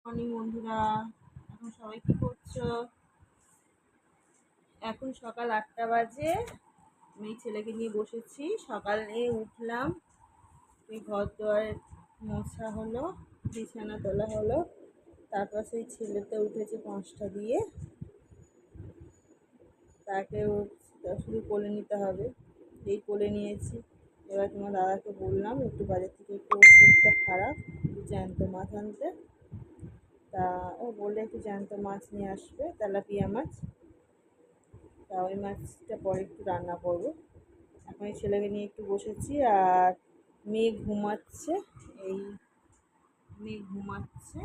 Morning বন্ধুরা, এখন সবাই কি করছো? এখন সকাল 8টা বাজে। আমি ছেলেকে নিয়ে বসেছি। সকালে উঠলাম, এই ঘর দুয়ার মোছা হলো, বিছানা তোলা হলো। তারপর সেই ছেলেটা উঠেছে 5টা দিয়ে, তাকে শুধু কোলে নিতে হবে। এই কোলে নিয়েছি। এবার তোমার দাদাকে বললাম একটু বাজার থেকে একটু ওষুধটা খারাপ, একটু জ্যান্ত মাছ আনতে। তা ও বললে একটু জ্যান্ত মাছ নিয়ে আসবে, তেলাপিয়া মাছ। তা ওই মাছটা পরে একটু রান্না করবো। এখন এই ছেলেকে নিয়ে একটু বসেছি। আর মেয়ে ঘুমাচ্ছে। এই মেয়ে ঘুমাচ্ছে,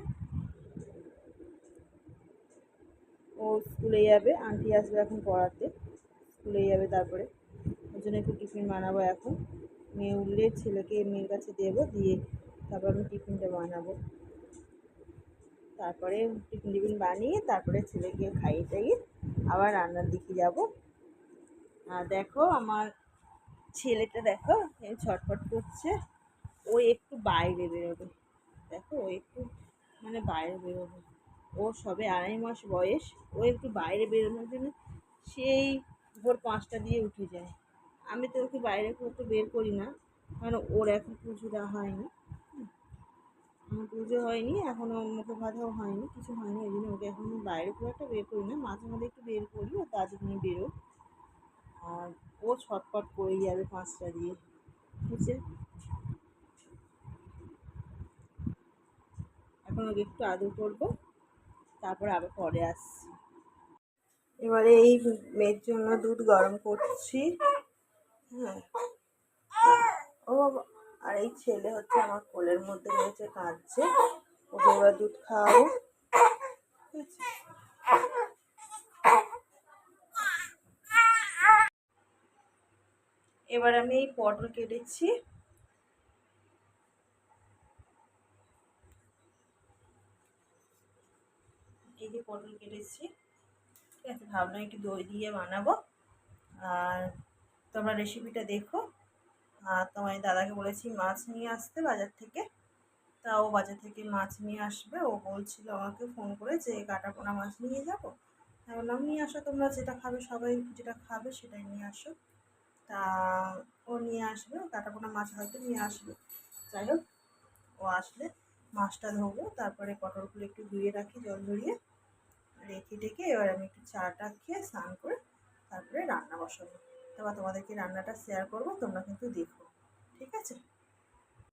ও স্কুলে যাবে, আন্টি আসবে এখন পড়াতে, স্কুলে যাবে। তারপরে ওর জন্য একটু টিফিন বানাবো এখন। মেয়ে উঠলে ছেলেকে মেয়ের কাছে দেবো, দিয়ে তারপর আমি টিফিনটা বানাবো। তারপরে টিফিন বানিয়ে তারপরে ছেলেকে খাইয়ে টাইয়ে আবার রান্নার দিকে যাব। আর দেখো আমার ছেলেটা, দেখো ছটফট করছে। ও একটু বাইরে বেরোবে, দেখো ও একটু বাইরে বেরোবে। ও সবে 2.5 মাস বয়স, ও একটু বাইরে বেরোনোর জন্য সেই ভোর 5টা দিয়ে উঠে যায়। আমি তো ওকে বাইরে করতে বের করি না, কারণ ওর এখন পুজো দেওয়া হয়নি। পুজো হয়নি এখনও, মুখে ভাতাও হয়নি, কিছু হয়নি। ওই জন্য ওকে এখন বাইরে খুব একটা বের করি না, মাঝে মাঝে একটু বের করি, ও দাদু নিয়ে বেরো। আর ও ছটফট করে যাবে 5টা দিয়ে, বুঝছে? এখন ওকে একটু আদর করবো, তারপরে আবার পরে আসছি। এবারে এই মেয়ের জন্য দুধ গরম করছি। হ্যাঁ, ও বাবা। আর এই ছেলে হচ্ছে আমার কোলের মধ্যে রয়েছে, কাঁদছে। ওকে এবার দুধ খাওয়াবো, ঠিক আছে? এবার আমি এই পটল কেটেছি, এই যে পটল কেটেছি, ঠিক আছে? ভাবলাম একটু দই দিয়ে বানাবো। আর তোমরা রেসিপিটা দেখো। আর তোমার দাদাকে বলেছি মাছ নিয়ে আসতে বাজার থেকে। তা ও বাজার থেকে মাছ নিয়ে আসবে। ও বলছিল আমাকে ফোন করে যে কাটা পোনা মাছ নিয়ে যাবো। আমি বললাম নিয়ে আসো, তোমরা যেটা খাবে, সবাই যেটা খাবে সেটাই নিয়ে আসো। তা ও নিয়ে আসবে, কাটা পোনা মাছ হয়তো নিয়ে আসবে। যাই হোক, ও আসলে মাছটা ধোবো, তারপরে পটলগুলো একটু ধুয়ে রাখি, জল ঝরিয়ে রেখে টেখে এবার আমি একটু চাটা খেয়ে স্নান করে তারপরে রান্না বসাবো। তারপর তোমাদেরকে রান্নাটা শেয়ার করবো, তোমরা কিন্তু দেখো, ঠিক আছে?